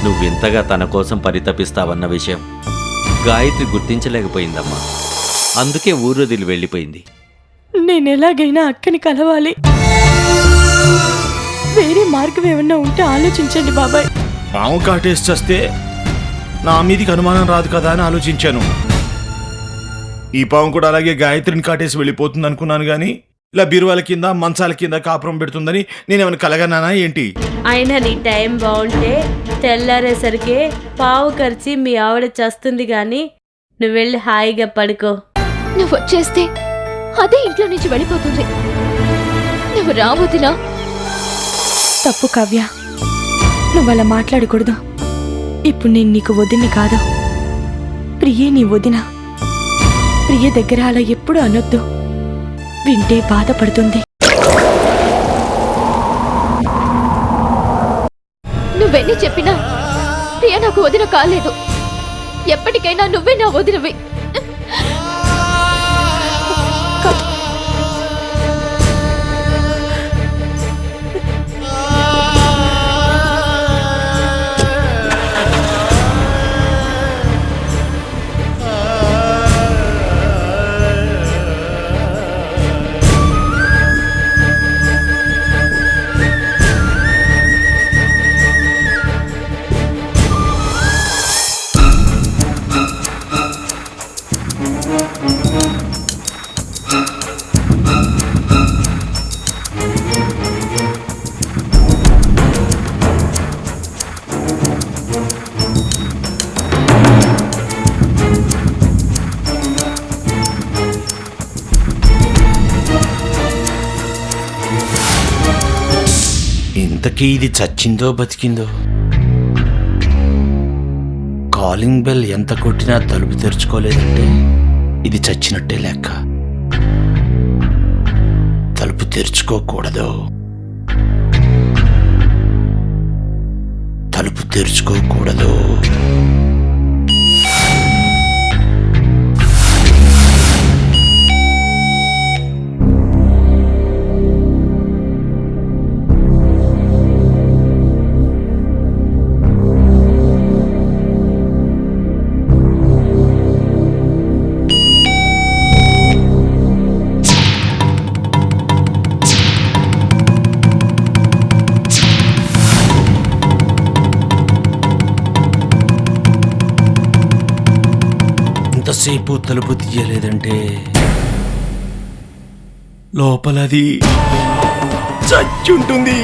నువ్వింతగా తన కోసం పరితపిస్తావన్న విషయం గాయత్రి గుర్తించలేకపోయిందమ్మా. అందుకే ఊరొదిలి వెళ్ళిపోయింది. నేనెలాగైనా అక్కని కలవాలి. వేరే మార్గం ఏమన్నా ఉంటే ఆలోచించండి బాబాయ్. పాము కాటేసి చస్తే నా మీదికి అనుమానం రాదు కదా అని ఆలోచించాను. ఈ పాము కూడా అలాగే గాయత్రిని కాటేసి వెళ్ళిపోతుంది అనుకున్నాను గాని ఇలా బీరువాల కింద మంచాల కింద కాపురం పెడుతుందని నేనేమైనా కలగన్నానా ఏంటి? అయినా నీ టైం బాగుంటే తెల్లారేసరికి పావు ఖర్చి మీ ఆవిడ చస్తుంది గాని నువ్వు వెళ్ళి హాయిగా పడుకో. నువ్వు వచ్చేస్తే అదే ఇంట్లో నుంచి వెళ్ళిపోతుంది. నువ్వు రావద్దునా? తప్పు కావ్య, నువ్వు అలా మాట్లాడకూడదు. ఇప్పుడు నేను నీకు వదిన్ని కాదు, ప్రియే నీ వదిన. ప్రియ దగ్గర అలా ఎప్పుడు అనొద్దు, వింటే బాధపడుతుంది. నువ్వెన్ని చెప్పినా ప్రియ నాకు వదిన కాలేదు. ఎప్పటికైనా నువ్వే నా వదినవి. ఇంతకీ ఇది చచ్చిందో బతికిందో? కాలింగ్ బెల్ ఎంత కొట్టినా తలుపు తెరుచుకోలేదంటే ఇది చచ్చినట్టే లెక్క. తలుపు తెరుచుకోకూడదు, తలుపు తెరుచుకోకూడదు. ఎంతసేపు తలుపు తీయలేదంటే లోపలది చచ్చుంటుంది.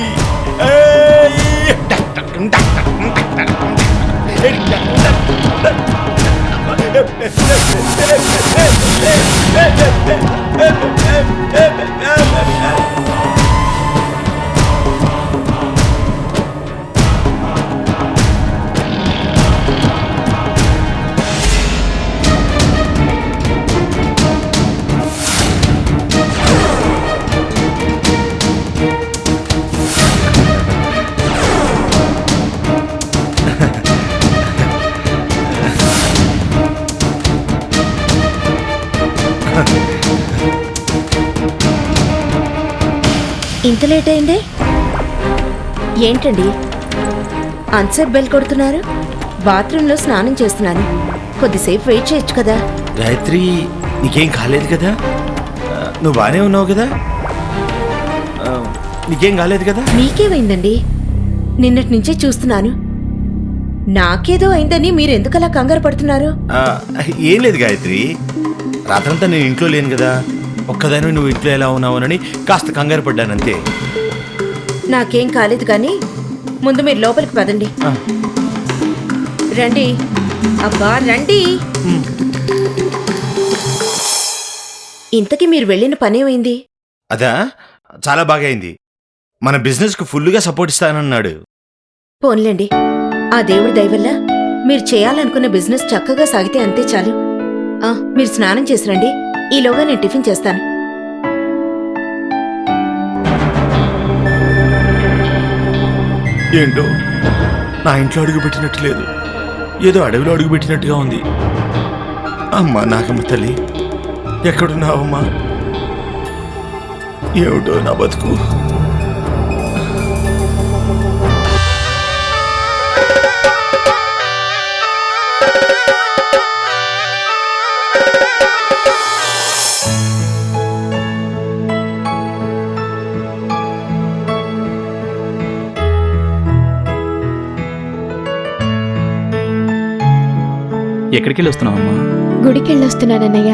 ఇంత లేట్ అయిందే ఏంటండి? అంతసేపు బెల్ కొడుతున్నారు? బాత్రూంలో స్నానం చేస్తున్నాను, కొద్దిసేపు వెయిట్ చేయొచ్చు కదా. గాయత్రి, నీకేం కాలేదు కదా? నువ్వు బానే ఉన్నావు కదా? నీకేం కాలేదు కదా? మీకేమైందండి? నిన్నటి నుంచే చూస్తున్నాను. నాకేదో అయిందని మీరెందుకలా కంగారు పడుతున్నారు? ఏం లేదు గాయత్రి, రాత్రంతా నేను ఇంట్లో లేను కదా, ఒక్కదాని నువ్వు ఇంట్లో ఎలా ఉన్నావునని కాస్త కంగారు పడ్డానంతే. నాకేం కాలేదు కానీ ముందు మీరు లోపలికి పదండి. రండి, అబ్బా రండి. ఇంతకీ మీరు వెళ్ళిన పనేమైంది? అదా, చాలా బాగా అయింది. మన బిజినెస్ కు ఫుల్గా సపోర్ట్ ఇస్తానన్నాడు. పోన్లేండి, ఆ దేవుడి దయవల్ల మీరు చేయాలనుకున్న బిజినెస్ చక్కగా సాగితే అంతే చాలు. మీరు స్నానం చేసి రండి, ఈలోగా నేను టిఫిన్ చేస్తాను. ఏంటో నా ఇంట్లో అడుగు పెట్టినట్టు లేదు, ఏదో అడవిలో అడుగు పెట్టినట్టుగా ఉంది. అమ్మా నాగమ్మ తల్లి, ఎక్కడున్నావమ్మా? ఏమిటో నా బతుకు. ఎక్కడికి వెళ్ళి వస్తున్నావమ్మా? గుడికెళ్ళొస్తున్నానన్నయ్య.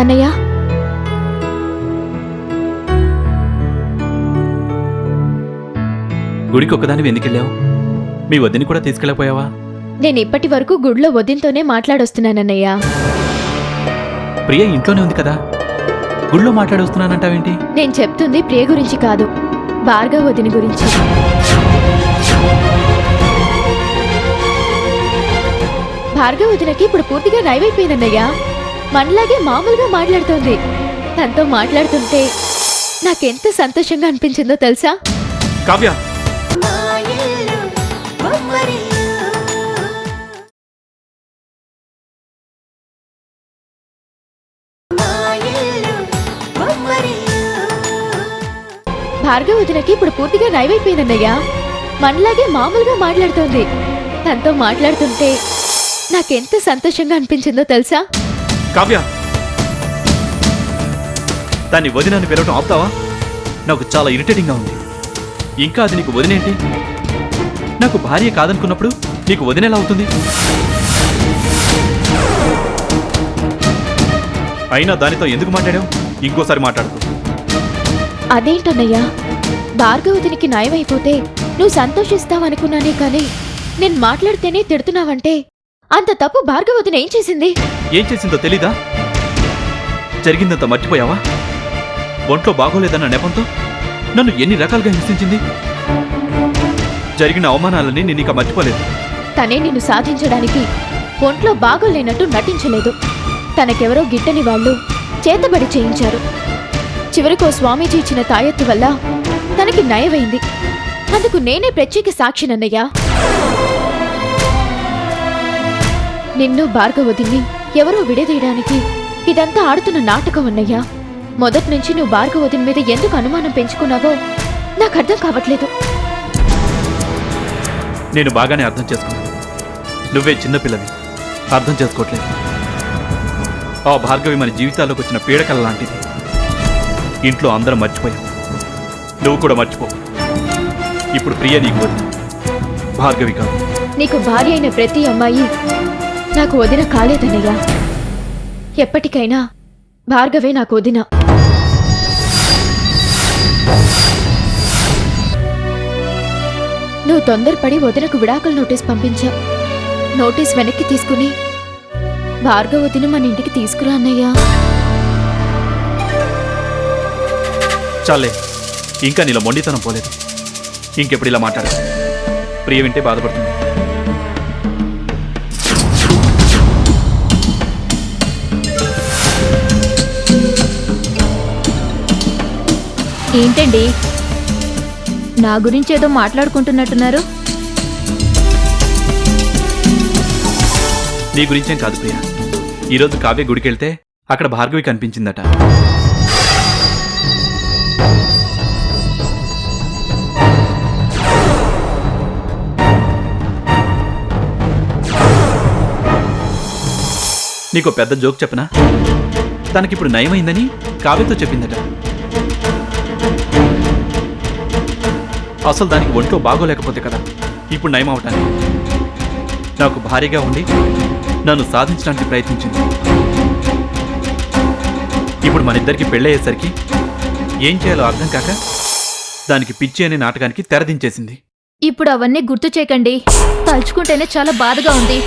అన్నయ్య, గుడికి ఒక్కదానివి ఎందుకు వెళ్ళావు? మీ వదిని కూడా తీసుకెళ్ళకపోయావా? నేను ఇప్పటి వరకు గుడిలో వదినతోనే మాట్లాడొస్తున్నానన్నయ్య. ప్రియ ఇంట్లోనే ఉంది కదా, గుడిలో మాట్లాడొస్తున్నానంటావేంటి? నేను చెప్తుంది ప్రియ గురించి కాదు, భార్గవ వదిన గురించి. భార్గవ వదినకి ఇప్పుడు పూర్తిగా నయమైపోయిందన్నయ్య. మనలాగే మామూలుగా మాట్లాడుతోంది. తనతో మాట్లాడుతుంటే నాకెంత సంతోషంగా అనిపించిందో తెలుసా? కావ్య, భార్గవ వదినకి ఇప్పుడు పూర్తిగా నయమైపోయిందన్నయ్య. మనలాగే మామూలుగా మాట్లాడుతోంది. తనతో మాట్లాడుతుంటే నాకెంత సంతోషంగా అనిపించిందో తెలుసా? కావ్య, దాన్ని వదినని పిలవటం ఆపుతావా? నాకు చాలా ఇరిటేటింగ్గా ఉంది. ఇంకా అది నీకు వదినేంటి? నాకు భార్య కాదనుకున్నప్పుడు నీకు వదినేలా అవుతుంది? అయినా దానితో ఎందుకు మాట్లాడావు? ఇంకోసారి మాట్లాడుకో. అదేంటన్నయ్యా, భార్గవతినికి నయమైపోతే నువ్వు సంతోషిస్తావనుకున్నానే కానీ నేను మాట్లాడితేనే తిడుతున్నావంటే అంత తప్పు భార్గవతిని ఏం చేసింది? ఏం చేసిందో తెలీదా? జరిగిందంత మర్చిపోయావా? ఒంట్లో బాగోలేదన్న నెపంతో నన్ను ఎన్ని రకాలుగా హింసించింది. జరిగిన అవమానాలని నేను ఇక మర్చిపోలేదు. తనే నిన్ను సాధించడానికి ఒంట్లో బాగోలేనట్టు నటించలేదు. తనకెవరో గిట్టని వాళ్ళు చేతబడి చేయించారు. చివరికో స్వామీజీ ఇచ్చిన తాయెత్తు వల్ల తనకి నయమైంది. అందుకు నేనే ప్రత్యేక సాక్షినన్నయ్యా. నిన్ను భార్గవతిని ఎవరో విడదీయడానికి ఇదంతా ఆడుతున్న నాటకం అన్నయ్యా. మొదటి నుంచి నువ్వు భార్గవతిని మీద ఎందుకు అనుమానం పెంచుకున్నావో నాకు అర్థం కావట్లేదు. నేను బాగానే అర్థం చేసుకున్నాను. నువ్వే చిన్నపిల్లవి, అర్థం చేసుకోవట్లేదు. ఆ భార్గవి మన జీవితాల్లోకి వచ్చిన పీడకల లాంటిది. ఇంట్లో అందరం మర్చిపోయాం, నువ్వు కూడా మర్చిపో. ఇప్పుడు ప్రియ నీకు వదిన, భార్గవి కాదు. నీకు భార్య అయిన ప్రతి అమ్మాయి నాకు వదిన కాలేదన్నయ్యా. ఎప్పటికైనా భార్గవే నాకు వదిన. నువ్వు తొందరపడి వదినకు విడాకుల నోటీస్ పంపించా. నోటీస్ వెనక్కి తీసుకుని భార్గవ వదిన మన ఇంటికి తీసుకురా అన్నయ్యా. చాలే, ఇంకా నీలో మొండితనం పోలేదు. ఇంకెప్పుడు ఇలా మాట్లాడ. ప్రియ వింటే బాధపడుతుంది. ఏంటండి, నా గురించి ఏదో మాట్లాడుకుంటున్నట్టున్నారు? నీ గురించేం కాదు ప్రియ. ఈరోజు కావ్య గుడికెళ్తే అక్కడ భార్గవి కనిపించిందట. నీకు పెద్ద జోక్ చెప్పనా? తనకిప్పుడు నయమైందని కావ్యతో చెప్పిందట. అసలు దానికి ఒంట్లో బాగోలేకపోతే కదా ఇప్పుడు నయం అవటానికి. నాకు భారీగా ఉండి నన్ను సాధించడానికి ప్రయత్నించింది. ఇప్పుడు మన ఇద్దరికి పెళ్ళయ్యేసరికి ఏం చేయాలో అర్థం కాక దానికి పిచ్చి అనే నాటకానికి తెరదించేసింది. ఇప్పుడు అవన్నీ గుర్తు చేయకండి. తలుచుకుంటేనే చాలా బాధగా ఉంది.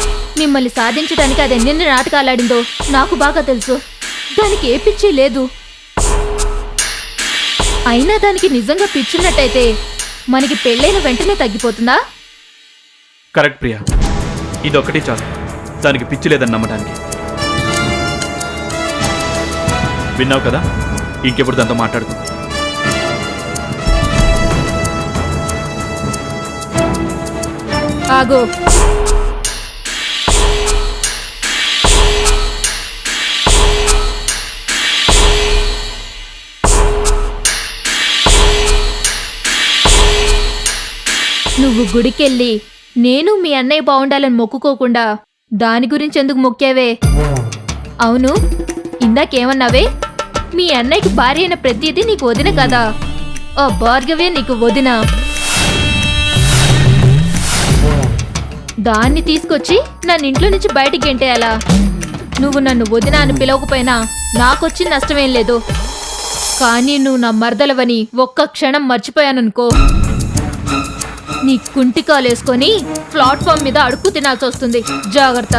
మిమ్మల్ని సాధించడానికి అది ఎన్ని నాటకాలాడిందో నాకు బాగా తెలుసు. దానికి ఏ పిచ్చి లేదు. అయినా దానికి నిజంగా పిచ్చినట్టయితే మనకి పెళ్ళైన వెంటనే తగ్గిపోతుందా? కరెక్ట్ ప్రియా, ఇదొక్కటి చాలు దానికి పిచ్చి లేదని నమ్మటానికి. విన్నావు కదా, ఇంకెప్పుడు దాంతో మాట్లాడుకో. ఆగో, నువ్వు గుడికెళ్ళి నేను మీ అన్నయ్య బాగుండాలని మొక్కుకోకుండా దాని గురించి ఎందుకు మొక్కావే? అవును, ఇందాకేమన్నావే? మీ అన్నయ్యకి భార్య అయిన ప్రతిదీ నీకు వదిన కదా? ఆ భార్గవే నీకు వదిన. దాన్ని తీసుకొచ్చి నన్ను ఇంట్లో నుంచి బయటికి గెంటేయాలా? నువ్వు నన్ను వదినా అని పిలవకపోయినా నాకొచ్చిన నష్టమేం లేదు. కానీ నువ్వు నా మరదలవని ఒక్క క్షణం మర్చిపోయాననుకో, నీ కుంటికాలేసుకొని ప్లాట్ఫామ్ మీద అడుక్కు తినాల్సి వస్తుంది. జాగ్రత్త.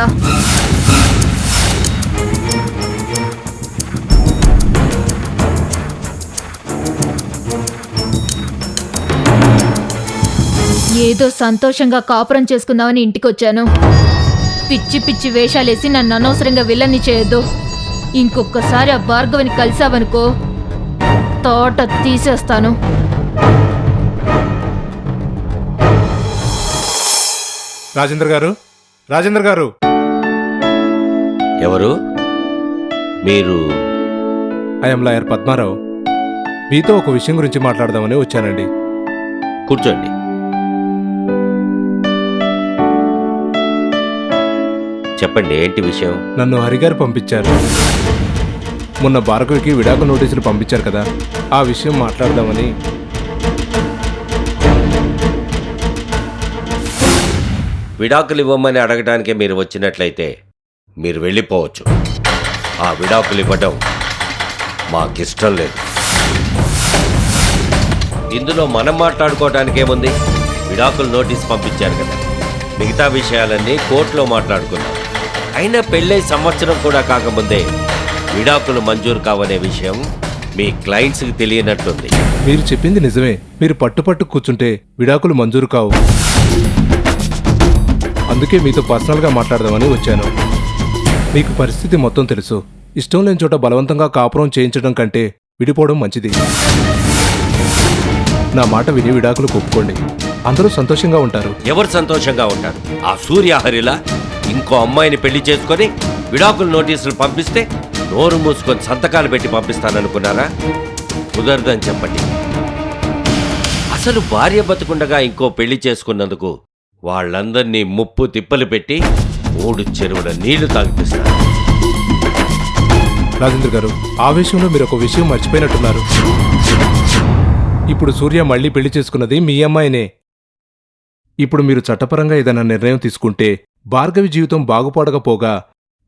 ఏదో సంతోషంగా కాపురం చేసుకుందామని ఇంటికొచ్చాను. పిచ్చి పిచ్చి వేషాలేసి నన్ను అనవసరంగా విల్లన్ని చేయొద్దు. ఇంకొకసారి ఆ భార్గవిని కలిసావనుకో, తోట తీసేస్తాను. రాజేంద్ర గారు, రాజేంద్ర గారు. ఎవరు మీరు? I'm lawyer Padmarao. మీతో ఒక విషయం గురించి మాట్లాడదామని వచ్చానండి. కూర్చోండి. చెప్పండి, ఏంటి విషయం? నన్ను హరిగారు పంపించారు. మొన్న భార్గవికి విడాకుల నోటీసులు పంపించారు కదా, ఆ విషయం మాట్లాడదామని. విడాకులు ఇవ్వమని అడగడానికే మీరు వచ్చినట్లయితే మీరు వెళ్ళిపోవచ్చు. ఆ విడాకులు ఇవ్వడం మాకిష్టం లేదు. ఇందులో మనం మాట్లాడుకోవడానికి ఏముంది? విడాకులు నోటీస్ పంపించారు కదా, మిగతా విషయాలన్నీ కోర్టులో మాట్లాడుకున్నాం. అయినా పెళ్ళై సంవత్సరం కూడా కాకముందే విడాకులు మంజూరు కావనే విషయం మీ క్లయింట్స్కి తెలియనట్టుంది. మీరు చెప్పింది నిజమే. మీరు పట్టుపట్టు కూర్చుంటే విడాకులు మంజూరు కావు. అందుకే మీతో పర్సనల్గా మాట్లాడదామని వచ్చాను. మీకు పరిస్థితి మొత్తం తెలుసు. ఇష్టం లేని చోట బలవంతంగా కాపురం చేయించడం కంటే విడిపోవడం మంచిది. నా మాట విని విడాకులు ఒప్పుకోండి. అందరూ సంతోషంగా ఉంటారు. ఎవరు సంతోషంగా ఉంటారు? ఆ సూర్యహరిలా ఇంకో అమ్మాయిని పెళ్లి చేసుకొని విడాకులు నోటీసులు పంపిస్తే నోరు మూసుకొని సంతకాలు పెట్టి పంపిస్తాననుకున్నారా? కుదరదని చెప్పండి. అసలు భార్య బతుకుండగా ఇంకో పెళ్లి చేసుకున్నందుకు వాళ్ళందరినీ ముప్పు తిప్పలు పెట్టి 3 చెరువుల నీళ్లు తాగిపిస్తారు. రాజేంద్ర గారు, ఆవేశంలో మీరు ఒక విషయం మర్చిపోయినట్టున్నారు. ఇప్పుడు సూర్య మళ్ళీ పెళ్లి చేసుకున్నది మీ అమ్మాయినే. ఇప్పుడు మీరు చట్టపరంగా ఏదైనా నిర్ణయం తీసుకుంటే భార్గవి జీవితం బాగుపడకపోగా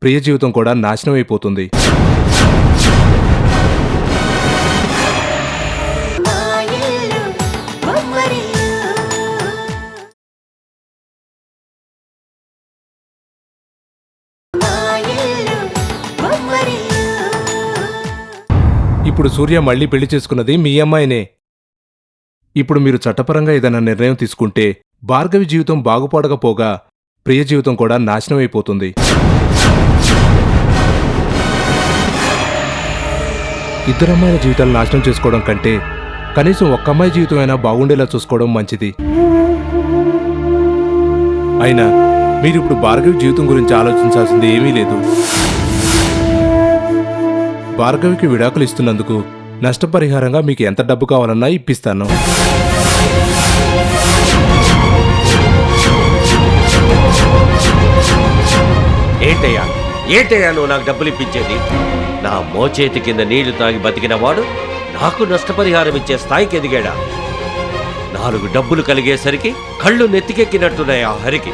ప్రియ జీవితం కూడా నాశనమైపోతుంది. ఇప్పుడు సూర్య మళ్ళీ పెళ్లి చేసుకున్నది మీ అమ్మాయినే. ఇప్పుడు మీరు చట్టపరంగా ఏదైనా నిర్ణయం తీసుకుంటే భార్గవి జీవితం బాగుపడకపోగా ప్రియ జీవితం కూడా నాశనమైపోతుంది. ఇద్దరమ్మాయిల జీవితాలు నాశనం చేసుకోవడం కంటే కనీసం ఒక్క అమ్మాయి జీవితం అయినా బాగుండేలా చూసుకోవడం మంచిది. అయినా మీరిప్పుడు భార్గవి జీవితం గురించి ఆలోచించాల్సింది ఏమీ లేదు. భార్గవికి విడాకులు ఇస్తున్నందుకు నష్టపరిహారంగా మీకు ఎంత డబ్బు కావాలన్నా ఇప్పిస్తాను. ఏంటయ్యా నువ్వు నాకు డబ్బులు ఇప్పించేది? నా మోచేతి కింద నీళ్లు తాగి బతికిన వాడు నాకు నష్టపరిహారం ఇచ్చే స్థాయికి ఎదిగాడా? 4 డబ్బులు కలిగేసరికి కళ్ళు నెత్తికెక్కినట్టున్నాయి ఆ హరికి.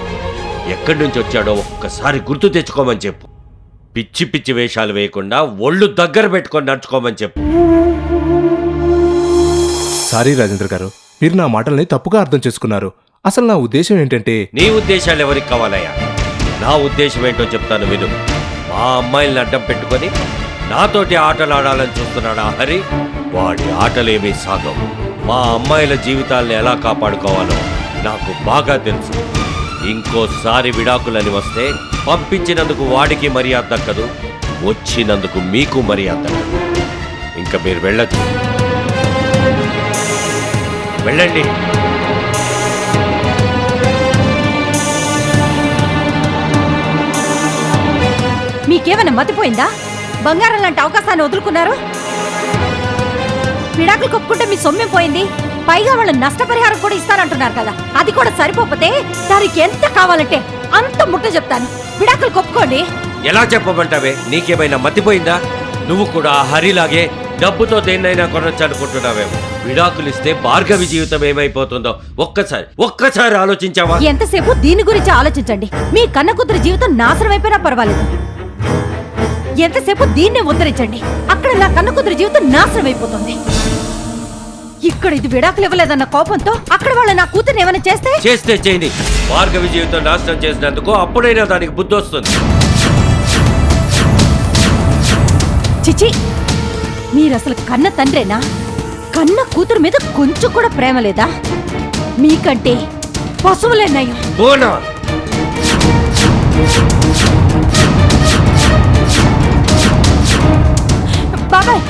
ఎక్కడి నుంచి వచ్చాడో ఒక్కసారి గుర్తు తెచ్చుకోమని చెప్పు. పిచ్చి పిచ్చి వేషాలు వేయకుండా ఒళ్ళు దగ్గర పెట్టుకొని నడుచుకోమని చెప్పు. సారీ రాజేంద్ర గారు, మీరు నా మాటల్ని తప్పుగా అర్థం చేసుకున్నారు. అసలు నా ఉద్దేశం ఏంటంటే... నీ ఉద్దేశాలు ఎవరికి కావాలయ్యా? నా ఉద్దేశం ఏంటో చెప్తాను విను. మా అమ్మాయిల్ని అడ్డం పెట్టుకొని నాతోటి ఆటలు ఆడాలని చూస్తున్నాడు ఆ హరి. వాడి ఆటలేమీ సాగవు. మా అమ్మాయిల జీవితాల్ని ఎలా కాపాడుకోవాలో నాకు బాగా తెలుసు. ఇంకోసారి విడాకులని వస్తే పంపించినందుకు వాడికి మర్యాద దక్కదు, వచ్చినందుకు మీకు మర్యాద దక్కదు. ఇంకా మీరు వెళ్ళొచ్చు. వెళ్ళండి. మీకేమైనా మతిపోయిందా? బంగారం లాంటి అవకాశాన్ని వదులుకున్నారు. విడాకులు కొప్పుకుంటే మీ సొమ్మెం పోయింది. పైగా వాళ్ళు నష్టపరిహారం కూడా ఇస్తారంటున్నారు కదా, అది కూడా సరిపోతే దానికి ఎంత కావాలంటే అంత ముట్ట చెప్తాను. విడాకులు కొప్పుకోండి. ఎలా చెప్పమంటావే? నీకేమైనా మతిపోయిందా? నువ్వు కూడా హరిలాగే డబ్బుతో దేన్నైనా కొనొచ్చు అనుకుంటున్నావేమో. విడాకులు ఇస్తే భార్గవి జీవితం ఏమైపోతుందో ఒక్కసారి ఆలోచించావా? ఎంతసేపు దీని గురించి ఆలోచించండి. మీ కన్న కూతురు జీవితం నాశనం అయిపోయినా పర్వాలేదు. ఎంతసేపు దీన్నే ఉద్ధరించండి. అక్కడ నా కన్న కూతురు జీవితం నాశనం అయిపోతుంది. ఇక్కడ ఇది విడాకులు ఇవ్వలేదన్న కోపంతో అక్కడ వాళ్ళ నా కూతురు ఏమైనా చేస్తే చేయండి. భార్గవి జీవితం నాశనం చేసినందుకు అప్పుడైనా దానికి బుద్ధి వస్తుంది. చిచి, మీరసలు కన్న తండ్రేనా? కన్న కూతురు మీద కొంచెం కూడా ప్రేమ లేదా? మీకంటే పశువులే నయం. పోనా బాబాయ్,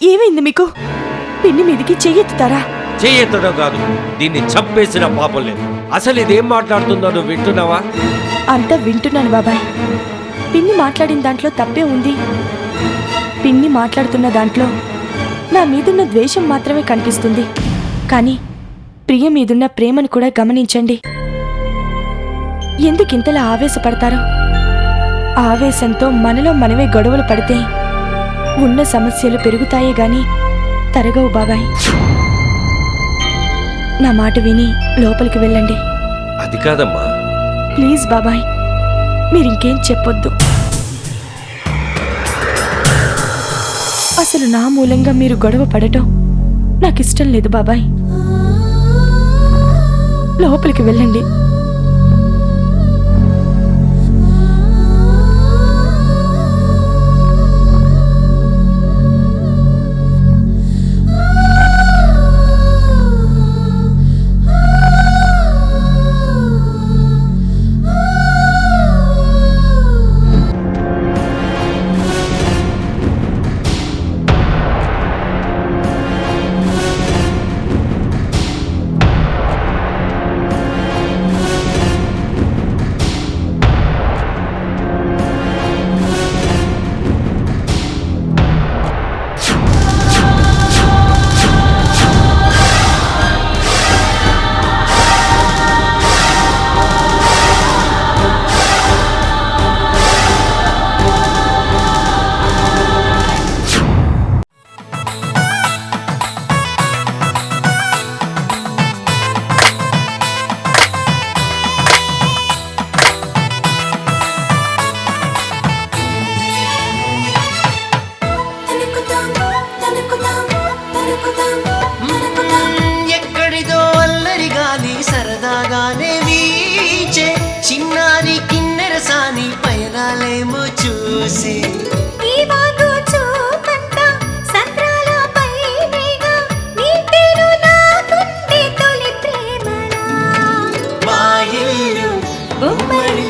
ఏమైంది మీకు? పిన్ని మీదికి చెయ్యెత్తుతారా? చెయ్యెత్తడం కాదు, దీన్ని చంపేసిన పాపం లేదు. అసలు ఇదేం మాట్లాడుతుందో నువ్వు వింటున్నావా? అంతా వింటున్నాను బాబాయ్. పిన్ని మాట్లాడిన దాంట్లో తప్పే ఉంది. పిన్ని మాట్లాడుతున్న దాంట్లో నా మీదున్న ద్వేషం మాత్రమే కనిపిస్తుంది. కానీ ప్రియ మీదున్న ప్రేమను కూడా గమనించండి. ఎందుకింతలా ఆవేశపడతారో? ఆవేశంతో మనలో మనమే గొడవలు పడితే ఉన్న సమస్యలు పెరుగుతాయే గాని తరగవు బాబాయ్. నా మాట విని లోపలికి వెళ్ళండి. అది కాదమ్మా. ప్లీజ్ బాబాయ్, మీరింకేం చెప్పొద్దు. అసలు నా మూలంగా మీరు గొడవ పడటం నాకిష్టం లేదు బాబాయ్. లోపలికి వెళ్ళండి. ఎక్కడిదో అల్లరి గాలి సరదాగానే వీచే చిన్నారి కిన్నెరసాని పయనాలేమో చూసి మా ఇల్లు ఉమ్మడి